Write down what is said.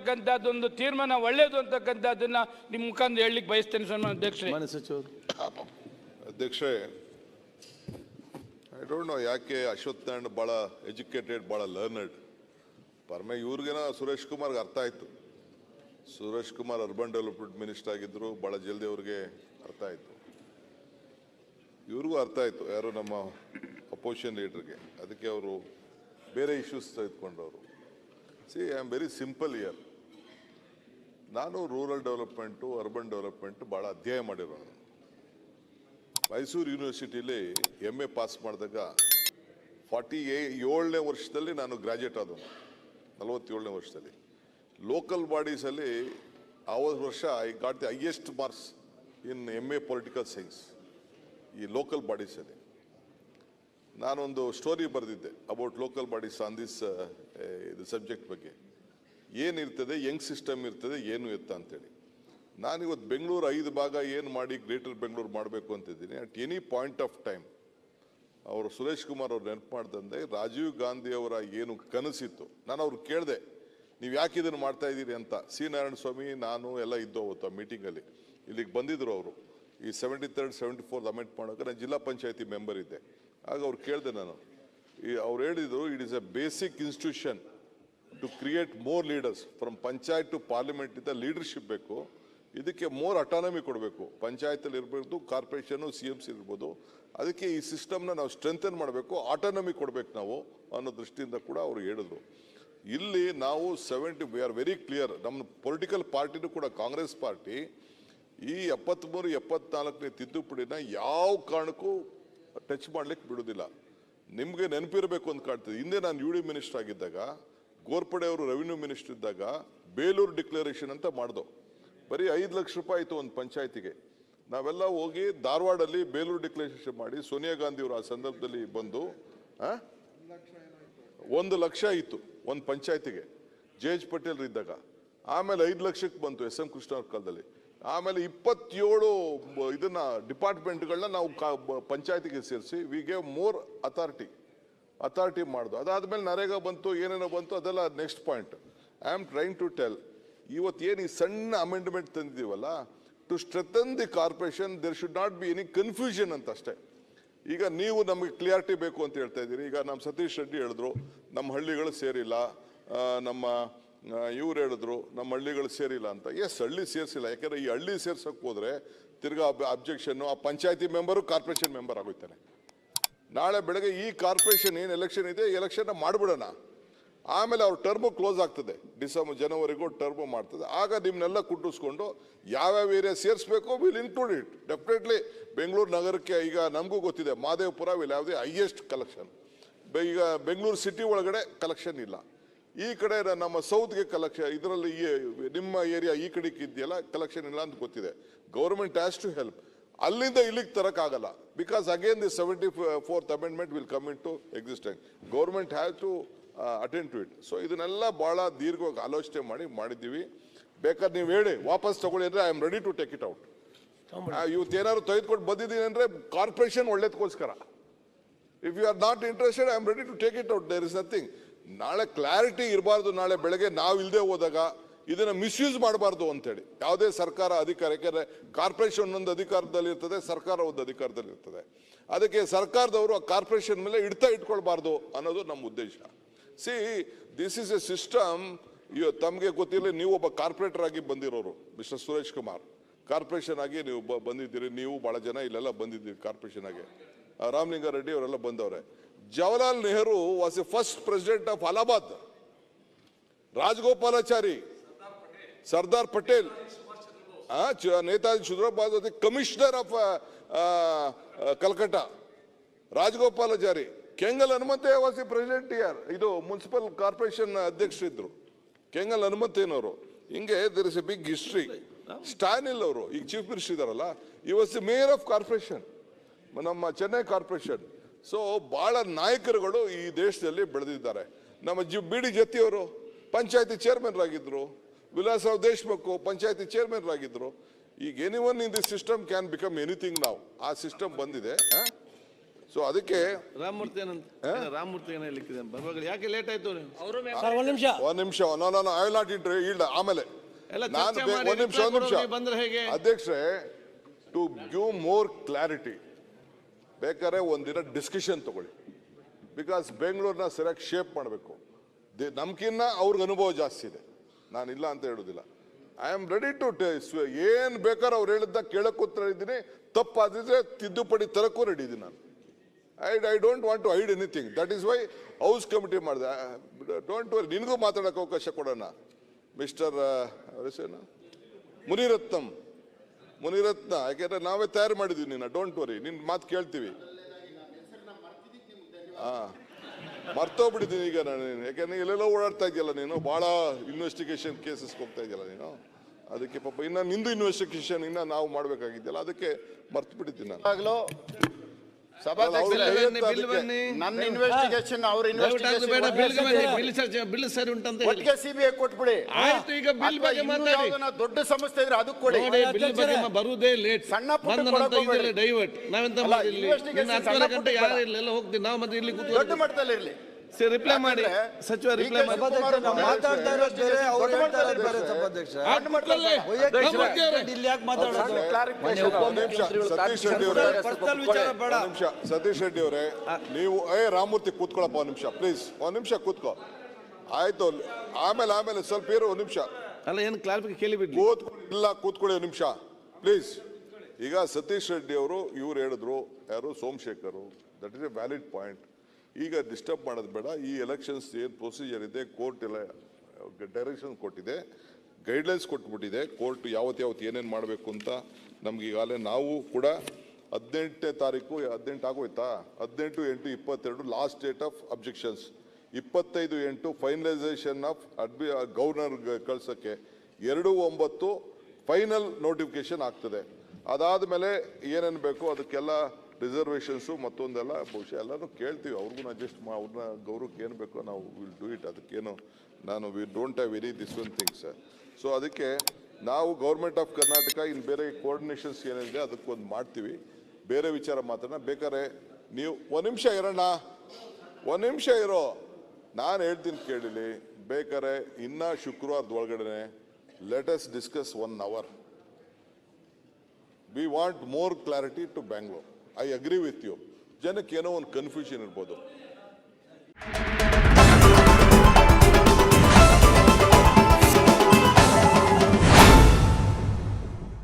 ಅಂತಕ್ಕಂಥದ್ದೊಂದು ತೀರ್ಮಾನ ಒಳ್ಳೆಯದು ಅಂತಕ್ಕಂಥದ್ದನ್ನ ನಿಮ್ಮ ಮುಖಾಂತರ ಹೇಳಲಿಕ್ಕೆ ಬಯಸ್ತೇನೆ ಸನ್ಮಾನ್ಯ ಅಧ್ಯಕ್ಷರೇ. ಅಧ್ಯಕ್ಷರೇ, ಐ ಡೋಂಟ್ ನೋ ಯಾಕೆ ಅಶ್ವಥ್ ನಾರಾಯಣ್ ಭಾಳ ಎಜುಕೇಟೆಡ್, ಭಾಳ ಲರ್ನರ್ಡ್. ಇವ್ರಿಗೇನೋ ಸುರೇಶ್ ಕುಮಾರ್ಗೆ ಅರ್ಥ ಆಯಿತು. Suresh Kumar urban development minister ಆಗಿದ್ದರು, ಭಾಳ ಜಲ್ದಿ ಅವ್ರಿಗೆ ಅರ್ಥ ಆಯಿತು. ಇವ್ರಿಗೂ ಅರ್ಥ ಆಯಿತು, ಯಾರು ನಮ್ಮ ಅಪೋಸಿಷನ್ ಲೀಡರ್ಗೆ. ಅದಕ್ಕೆ ಅವರು ಬೇರೆ ಇಶ್ಯೂಸ್ ತೆಗೆದುಕೊಂಡವರು. See I am very simple year. ನಾನು ರೂರಲ್ ಡೆವಲಪ್ಮೆಂಟು, ಅರ್ಬನ್ ಡೆವಲಪ್ಮೆಂಟ್ ಭಾಳ ಅಧ್ಯಯನ ಮಾಡಿರೋನು. ಮೈಸೂರು ಯೂನಿವರ್ಸಿಟಿಲಿ MA ಪಾಸ್ ಮಾಡಿದಾಗ 47ನೇ ವರ್ಷದಲ್ಲಿ ನಾನು ಗ್ರಾಜ್ಯುಯೇಟ್ ಆದವನು. 47ನೇ ವರ್ಷದಲ್ಲಿ ಲೋಕಲ್ ಬಾಡೀಸಲ್ಲಿ ವರ್ಷ I got the highest marks in MA political science. ಈ ಲೋಕಲ್ ಬಾಡೀಸಲ್ಲಿ ನಾನೊಂದು ಸ್ಟೋರಿ ಬರೆದಿದ್ದೆ about local bodies on this ಇದು ಸಬ್ಜೆಕ್ಟ್ ಬಗ್ಗೆ. ಏನಿರ್ತದೆ, ಯಂಗ್ ಸಿಸ್ಟಮ್ ಇರ್ತದೆ, ಏನು ಎತ್ತ ಅಂತೇಳಿ. ನಾನಿವತ್ತು ಬೆಂಗಳೂರು 5 ಭಾಗ ಏನು ಮಾಡಿ ಗ್ರೇಟರ್ ಬೆಂಗಳೂರು ಮಾಡಬೇಕು ಅಂತಿದ್ದೀನಿ. At any point of time ಅವರು ಸುರೇಶ್ ಕುಮಾರ್ ಅವ್ರು ನೆನಪು ಮಾಡ್ದಂದೆ ರಾಜೀವ್ ಗಾಂಧಿ ಅವರ ಏನು ಕನಸಿತ್ತು. ನಾನು ಅವ್ರು ಕೇಳಿದೆ, ನೀವು ಯಾಕೆ ಇದನ್ನು ಮಾಡ್ತಾ ಇದ್ದೀರಿ ಅಂತ. ಸಿ ನಾರಾಯಣ ಸ್ವಾಮಿ, ನಾನು ಎಲ್ಲ ಇದ್ದು ಅವತ್ತು ಆ ಮೀಟಿಂಗಲ್ಲಿ. ಇಲ್ಲಿಗೆ ಬಂದಿದ್ದರು ಅವರು. ಈ 73rd 74th ಅಮೆಂಡ್ ಮಾಡೋಕೆ ನಾನು ಜಿಲ್ಲಾ ಪಂಚಾಯತಿ ಮೆಂಬರ್ ಇದ್ದೆ. ಆಗ ಅವ್ರು ಕೇಳಿದೆ ನಾನು. ಅವ್ರು ಹೇಳಿದರು, it is a basic institution to create more leaders from panchayat to parliament. ಇಂದ ಲೀಡರ್ಶಿಪ್ ಬೇಕು. ಇದಕ್ಕೆ ಮೋರ್ ಅಟಾನಮಿ ಕೊಡಬೇಕು. ಪಂಚಾಯತಲ್ಲಿ ಇರಬಹುದು, ಕಾರ್ಪೊರೇಷನು, CMC ಇರ್ಬೋದು. ಅದಕ್ಕೆ ಈ ಸಿಸ್ಟಮ್ನ ನಾವು ಸ್ಟ್ರೆಂಥನ್ ಮಾಡಬೇಕು, ಆಟಾನಮಿ ಕೊಡಬೇಕು ನಾವು ಅನ್ನೋ ದೃಷ್ಟಿಯಿಂದ ಕೂಡ ಅವರು ಹೇಳಿದ್ರು. ಇಲ್ಲಿ ನಾವು ವಿ ಆರ್ ವೆರಿ ಕ್ಲಿಯರ್. ನಮ್ಮ ಪೊಲಿಟಿಕಲ್ ಪಾರ್ಟಿನೂ ಕೂಡ ಕಾಂಗ್ರೆಸ್ ಪಾರ್ಟಿ ಈ 73, 74ನೇ ತಿದ್ದುಪಡಿನ ಯಾವ ಕಾರಣಕ್ಕೂ ಟಚ್ ಮಾಡ್ಲಿಕ್ಕೆ ಬಿಡೋದಿಲ್ಲ. ನಿಮಗೆ ನೆನಪಿರಬೇಕು ಅಂತ ಕಾಣ್ತದೆ, ಹಿಂದೆ ನಾನು UD ಮಿನಿಸ್ಟರ್ ಆಗಿದ್ದಾಗ, ಗೋರ್ಪಡೆ ಅವರು ರೆವಿನ್ಯೂ ಮಿನಿಸ್ಟರ್ ಇದ್ದಾಗ ಬೇಲೂರು ಡಿಕ್ಲರೇಷನ್ ಅಂತ ಮಾಡ್ದೋ. ಬರೀ 5 ಲಕ್ಷ ರೂಪಾಯಿ ಆಯಿತು ಒಂದು ಪಂಚಾಯತಿಗೆ. ನಾವೆಲ್ಲ ಹೋಗಿ ಧಾರವಾಡಲ್ಲಿ ಬೇಲೂರು ಡಿಕ್ಲರೇಷನ್ ಮಾಡಿ ಸೋನಿಯಾ ಗಾಂಧಿ ಅವರು ಆ ಸಂದರ್ಭದಲ್ಲಿ ಬಂದು 1 ಲಕ್ಷ ಇತ್ತು ಒಂದು ಪಂಚಾಯತಿಗೆ JH ಪಟೇಲ್ ಇದ್ದಾಗ. ಆಮೇಲೆ 5 ಲಕ್ಷಕ್ಕೆ ಬಂತು SM ಕೃಷ್ಣ ಅವ್ರ ಕಾಲದಲ್ಲಿ. ಆಮೇಲೆ 27 ಇದನ್ನ ಡಿಪಾರ್ಟ್ಮೆಂಟ್ಗಳನ್ನ ನಾವು ಪಂಚಾಯತಿಗೆ ಸೇರಿಸಿ ವಿ ಗೇವ್ ಮೋರ್ ಅಥಾರಿಟಿ ಮಾಡ್ದು. ಅದಾದ್ಮೇಲೆ ನರೇಗಾ ಬಂತು, ಏನೇನೋ ಬಂತು, ಅದೆಲ್ಲ next point. I am trying to tell, ಇವತ್ತೇನು ಈ ಸಣ್ಣ ಅಮೆಂಡ್ಮೆಂಟ್ ತಂದಿದ್ದೀವಲ್ಲ, to strengthen the corporation, there should not be any confusion ಅಂತ ಅಷ್ಟೇ. ಈಗ ನೀವು ನಮಗೆ ಕ್ಲಿಯಾರಿಟಿ ಬೇಕು ಅಂತ ಹೇಳ್ತಾ ಇದ್ದೀರಿ. ಈಗ ನಮ್ಮ ಸತೀಶ್ ರೆಡ್ಡಿ ಹೇಳಿದ್ರು ನಮ್ಮ ಹಳ್ಳಿಗಳು ಸೇರಿಲ್ಲ, ನಮ್ಮ ಇವ್ರು ಹೇಳಿದ್ರು ನಮ್ಮ ಹಳ್ಳಿಗಳು ಸೇರಿಲ್ಲ ಅಂತ. ಎಸ್, ಹಳ್ಳಿ ಸೇರಿಸಿಲ್ಲ. ಯಾಕೆಂದ್ರೆ ಈ ಹಳ್ಳಿ ಸೇರ್ಸೋಕೆ ಹೋದ್ರೆ ತಿರ್ಗಾ ಅಬ್ಜೆಕ್ಷನ್ನು, ಆ ಪಂಚಾಯತಿ ಮೆಂಬರು ಕಾರ್ಪೊರೇಷನ್ ಮೆಂಬರ್ ಆಗೋಯ್ತಾನೆ. ನಾಳೆ ಬೆಳಗ್ಗೆ ಈ ಕಾರ್ಪೊರೇಷನ್ ಏನು ಎಲೆಕ್ಷನ್ ಇದೆ, ಎಲೆಕ್ಷನ್ ಮಾಡಿಬಿಡೋಣ. ಆಮೇಲೆ ಅವ್ರ ಟರ್ಮು ಕ್ಲೋಸ್ ಆಗ್ತದೆ, ಜನವರಿಗೂ ಟರ್ಮು ಮಾಡ್ತದೆ. ಆಗ ನಿಮ್ಮನ್ನೆಲ್ಲ ಕುಟ್ಟಿಸ್ಕೊಂಡು ಯಾವ್ಯಾವ ಏರಿಯಾ ಸೇರಿಸ್ಬೇಕು will include it definitely. Bengaluru ನಗರಕ್ಕೆ ಈಗ ನಮಗೂ ಗೊತ್ತಿದೆ, Madevapura will have the highest collection. ಈಗ ಬೆಂಗಳೂರು ಸಿಟಿ ಒಳಗಡೆ ಕಲೆಕ್ಷನ್ ಇಲ್ಲ. ಈ ಕಡೆ ನಮ್ಮ ಸೌತ್ಗೆ ಕಲೆಕ್ಷನ್, ಇದರಲ್ಲಿ ನಿಮ್ಮ ಏರಿಯಾ ಈ ಕಡೆಗೆ ಇದೆಯಲ್ಲ, ಕಲೆಕ್ಷನ್ ಇಲ್ಲ ಅಂತ ಗೊತ್ತಿದೆ. Government has to help. ಅಲ್ಲಿಂದ ಇಲ್ಲಿಗೆ ತರಕ್ಕಾಗಲ್ಲ. Because again the 74th amendment will come in to existent. Government has to attend to it. So ಇದನ್ನೆಲ್ಲ ಭಾಳ ದೀರ್ಘವಾಗಿ ಆಲೋಚನೆ ಮಾಡಿದ್ದೀವಿ. ಬೇಕಾದ್ರೆ ನೀವು ಹೇಳಿ ವಾಪಸ್ ತಗೊಳ್ಳಿ ಅಂದರೆ I am ready to take it out. ಇವತ್ತೇನಾದ್ರು ತೆಗೆದುಕೊಂಡು ಬಂದಿದ್ದೀನಿ ಅಂದರೆ ಕಾರ್ಪೊರೇಷನ್ ಒಳ್ಳೇದಕ್ಕೋಸ್ಕರ. If you are not interested, I am ready to take it out. There is nothing. ನಾಳೆ ಕ್ಲಾರಿಟಿ ಇರಬಾರ್ದು. ನಾಳೆ ಬೆಳಗ್ಗೆ ನಾವು ಇಲ್ಲದೆ ಹೋದಾಗ ಇದನ್ನು ಮಿಸ್ಯೂಸ್ ಮಾಡಬಾರ್ದು ಅಂತೇಳಿ ಯಾವುದೇ ಸರ್ಕಾರ ಅಧಿಕಾರ. ಯಾಕೆಂದರೆ ಕಾರ್ಪೊರೇಷನ್ ಒಂದು ಅಧಿಕಾರದಲ್ಲಿ ಇರ್ತದೆ, ಸರ್ಕಾರ ಒಂದು ಅಧಿಕಾರದಲ್ಲಿ ಇರ್ತದೆ. ಅದಕ್ಕೆ ಸರ್ಕಾರದವರು ಆ ಕಾರ್ಪೊರೇಷನ್ ಮೇಲೆ ಇಟ್ಕೊಳ್ಬಾರ್ದು ಅನ್ನೋದು ನಮ್ಮ ಉದ್ದೇಶ. C, this is A system. ತಮಗೆ ಗೊತ್ತಿಲ್ಲ, ನೀವು ಒಬ್ಬ ಕಾರ್ಪೊರೇಟರ್ ಆಗಿ ಬಂದಿರೋರು ಮಿಸ್ಟರ್ ಸುರೇಶ್ ಕುಮಾರ್. ಕಾರ್ಪೊರೇಷನ್ ಆಗಿ ನೀವು ಬಂದಿದ್ದೀರಿ. ನೀವು ಭಾಳ ಜನ ಇಲ್ಲೆಲ್ಲ ಬಂದಿದ್ದೀರಿ ಕಾರ್ಪೊರೇಷನ್ ಆಗಿ. ರಾಮಲಿಂಗಾರೆಡ್ಡಿ ಅವರೆಲ್ಲ ಬಂದವ್ರೆ. Jawaharlal Nehru was a first president of Allahabad. Rajagopalachari, Sardar Patel, Netaji Sundarababu commissioner of Calcutta, Rajagopalachari, Kengal Hanumanthaiah was a president year. ಇದು ಮುನ್ಸಿಪಲ್ ಕಾರ್ಪೊರೇಷನ್ ಅಧ್ಯಕ್ಷರಿದ್ರು ಕೆಂಗಲ್ ಹನುಮಂತಯ್ಯನವರು. ಹಿಂಗೆ there is a big history. Stalin ಅವರು ಈಗ ಚೀಫ್ ಮಿನಿಸ್ಟರ್ ಇದಾರಲ್ಲ, ಈ was the mayor of corporation, ನಮ್ಮ ಚೆನ್ನೈ ಕಾರ್ಪೊರೇಷನ್. ಸೊ ಬಹಳ ನಾಯಕರುಗಳು ಈ ದೇಶದಲ್ಲಿ ಬೆಳೆದಿದ್ದಾರೆ. ನಮ್ಮ BD ಜತ್ತಿಯವರು ಪಂಚಾಯತಿ ಚೇರ್ಮನ್ ಆಗಿದ್ರು. ವಿಲಾಸರಾವ್ ದೇಶಮುಖ್ ಪಂಚಾಯತಿ ಚೇರ್ಮನ್ ಆಗಿದ್ರು. ಈಗ anyone in the system can become anything ನಾವು. ಆ ಸಿಸ್ಟಮ್ ಬಂದಿದೆ. ಸೊ ಅದಕ್ಕೆ ರಾಮಮೂರ್ತಿ ರಾಮಮೂರ್ತಿ ಏನು ಹೇಳಿಕ್ಕಿದೆ ಬರುವಾಗ ಯಾಕೆ ಲೇಟ್ ಆಯ್ತು ನೀವು? ಸರ್ ಒಂದ್ ನಿಮಿಷ ಐ ವಿಲ್ ನಾಟ್ ಇಂಟರ್ ಆಮೇಲೆ ಎಲ್ಲ ನಾನು ಚರ್ಚೆ ಮಾಡಿ ಒಂದ್ ನಿಮಿಷ ಬಂದ್ರೆ ಹೇಗೆ? ಅಧ್ಯಕ್ಷರೇ, ಟು ಗಿವ್ ಮೋರ್ ಕ್ಲಾರಿಟಿ ಬೇಕಾದ್ರೆ ಒಂದಿನ ಡಿಸ್ಕಷನ್ ತಗೊಳ್ಳಿ. ಬಿಕಾಸ್ ಬೆಂಗಳೂರನ್ನ ಸರಿಯಾಗಿ ಶೇಪ್ ಮಾಡಬೇಕು. ನಮ್ಕಿನ್ನ ಅವ್ರಿಗೆ ಅನುಭವ ಜಾಸ್ತಿ ಇದೆ, ನಾನು ಇಲ್ಲ ಅಂತ ಹೇಳೋದಿಲ್ಲ. ಐ ಆಮ್ ರೆಡಿ ಟು ಏನ್ ಬೇಕಾದ್ರೆ ಅವ್ರು ಹೇಳಿದ್ದ ಕೇಳಕ್ಕೂ ಇದ್ದೀನಿ, ತಪ್ಪಾದಿದ್ರೆ ತಿದ್ದುಪಡಿ ತರಕ್ಕೂ ರೆಡಿ ಇದ್ದೀನಿ ನಾನು. I don't want to hide anything. That is why house committee ಮಾಡಿದೆ. ಡೋಂಟ್ ವರಿ, ನಿನಗೂ ಮಾತಾಡೋಕೆ ಅವಕಾಶ ಕೊಡೋಣ. ಮಿಸ್ಟರ್ ಮುನಿರತ್ನ, ಯಾಕೆಂದ್ರೆ ನಾವೇ ತಯಾರು ಮಾಡಿದ್ವಿ ನಿನ್ನ. ಡೋಂಟ್ ವರಿ, ನಿನ್ನ ಮಾತು ಕೇಳ್ತೀವಿ. ಮರ್ತೋಗ್ಬಿಟ್ಟಿದ್ದೀನಿ ಈಗ ನಾನು, ಯಾಕೆಂದ್ರೆ ಎಲ್ಲೆಲ್ಲೋ ಓಡಾಡ್ತಾ ಇದೆಯಲ್ಲ ನೀನು, ಭಾಳ ಇನ್ವೆಸ್ಟಿಗೇಷನ್ ಕೇಸಸ್ಗೆ ಹೋಗ್ತಾ ಇದೆಯಲ್ಲ ನೀನು. ಅದಕ್ಕೆ ಪಾಪ ಇನ್ನು ನಿಂದು ಇನ್ವೆಸ್ಟಿಗೇಷನ್ ಇನ್ನ ನಾವು ಮಾಡ್ಬೇಕಾಗಿದ್ದಲ್ಲ, ಅದಕ್ಕೆ ಮರ್ತು ಬಿಟ್ಟಿದ್ದೀನಿ ನಾನು. ನನ್ನ ಇನ್ವೆಸ್ಟಿಗೇಷನ್ ಅವ್ರ ಒಟ್ಟಿಗೆ ಸಿಬಿಐ ಕೊಟ್ಬಿಡಿ. ಆಯ್ತು, ಈಗ ಬಿಲ್ ಬಗ್ಗೆ ಮಾತಾಡಿ. ದೊಡ್ಡ ಸಮಸ್ಯೆ ಇದ್ರೆ ಅದಕ್ಕೆ ಕೊಡಿ. ಬಿಲ್ ಬಗ್ಗೆ ಬರುವುದೇ ಲೇಟ್, ಸಣ್ಣ ಡೈವರ್ಟ್. ನಾವೆಂತ ಮಾಡಿರ್ಲಿ, 12 ಗಂಟೆ ಯಾರು ಇಲ್ಲ ಹೋಗ್ತೀವಿ ನಾವು. ಮತ್ತೆ ಇಲ್ಲಿ ದೊಡ್ಡ ಕೂತ್ಕೊಂಡು ಮಟ್ಟದಲ್ಲಿ ಇರ್ಲಿ. ರಿಪ್ಲೈ ಮಾಡಿ ಸಚಿವ, ರಿಪ್ಲೈ ಮಾಡಿ. ಮಾತಾಡ್ತಾ ಇರೋದು ಬೇರೆ, ಅವ್ರು ಹೇಳ್ತಾ ಇರೋದು ಬೇರೆ ಸಭಾಧ್ಯಕ್ಷ. ಇಲ್ಲಿ ಯಾಕೆ ಮಾತಾಡೋದು? ಸತೀಶ್ ರೆಡ್ಡಿ ಅವರೇ, ನೀವು ರಾಮಮೂರ್ತಿ ಕೂತ್ಕೊಳ್ಳಪ್ಪ ಒಂದ್ ನಿಮಿಷ ಪ್ಲೀಸ್. ಒಂದ್ ನಿಮಿಷ ಕೂತ್ಕೋ, ಆಯ್ತು. ಆಮೇಲೆ ಸ್ವಲ್ಪ ಇರು ಒಂದ್ ನಿಮಿಷ. ಅಲ್ಲ, ಏನು ಕ್ಲಾರಿಫಿಕೇಶನ್ ಕೇಳಿಬಿಡ್ಲಿ. ಕೂತ್ಕೊಳ್ಳಿ ಒಂದ್ ನಿಮಿಷ ಪ್ಲೀಸ್. ಈಗ ಸತೀಶ್ ರೆಡ್ಡಿ ಅವರು ಇವ್ರು ಹೇಳಿದ್ರು, ಯಾರು Somashekar, that is a valid point. ಈಗ ಡಿಸ್ಟರ್ಬ್ ಮಾಡೋದು ಬೇಡ. ಈ ಎಲೆಕ್ಷನ್ಸ್ ಏನು ಪ್ರೊಸೀಜರ್ ಇದೆ, ಕೋರ್ಟ್ ಎಲ್ಲ ಡೈರೆಕ್ಷನ್ ಕೊಟ್ಟಿದೆ, ಗೈಡ್ಲೈನ್ಸ್ ಕೊಟ್ಬಿಟ್ಟಿದೆ ಕೋರ್ಟ್, ಯಾವತ್ತು ಏನೇನು ಮಾಡಬೇಕು ಅಂತ. ನಮ್ಗೆ ಈಗಾಗಲೇ ನಾವು ಕೂಡ 18ನೇ ತಾರೀಕು, 18 ಆಗೋಯ್ತಾ, 18/8/22 last date of objections, 25/8 finalisation of governor ಕಳ್ಸೋಕ್ಕೆ, 2/9 ಫೈನಲ್ ನೋಟಿಫಿಕೇಶನ್ ಆಗ್ತದೆ. ಅದಾದಮೇಲೆ ಏನೇನು ಬೇಕು ಅದಕ್ಕೆಲ್ಲ ರಿಸರ್ವೇಷನ್ಸು ಮತ್ತೊಂದೆಲ್ಲ ಬಹುಶಃ ಎಲ್ಲರೂ ಕೇಳ್ತೀವಿ. ಅವ್ರಿಗೂ ಅಡ್ಜಸ್ಟ್ ಅವ್ರನ್ನ ಗೌರವಕ್ಕೆ ಏನು ಬೇಕೋ ನಾವು ವಿಲ್ ಡೂ ಇಟ್. ಅದಕ್ಕೇನು we don't have very this one things. So ಅದಕ್ಕೆ ನಾವು ಗೌರ್ಮೆಂಟ್ ಆಫ್ ಕರ್ನಾಟಕ ಇನ್ನು ಬೇರೆ ಕೋಆರ್ಡಿನೇಷನ್ಸ್ ಏನಿದೆ ಅದಕ್ಕೊಂದು ಮಾಡ್ತೀವಿ. ಬೇರೆ ವಿಚಾರ ಮಾತ್ರನ ಬೇಕಾದ್ರೆ ನೀವು ಒಂದು ನಿಮಿಷ ಇರೋ, ನಾನು ಹೇಳ್ತೀನಿ ಕೇಳಿಲಿ. ಬೇಕಾದ್ರೆ ಇನ್ನು ಶುಕ್ರವಾರದ ಒಳಗಡೆ let us discuss 1 hour. We want more clarity to Bangalore. I agree with you. ಜನಕ್ಕೆ ಏನೋ ಒಂದು ಕನ್ಫ್ಯೂಷನ್ ಇರ್ಬೋದು.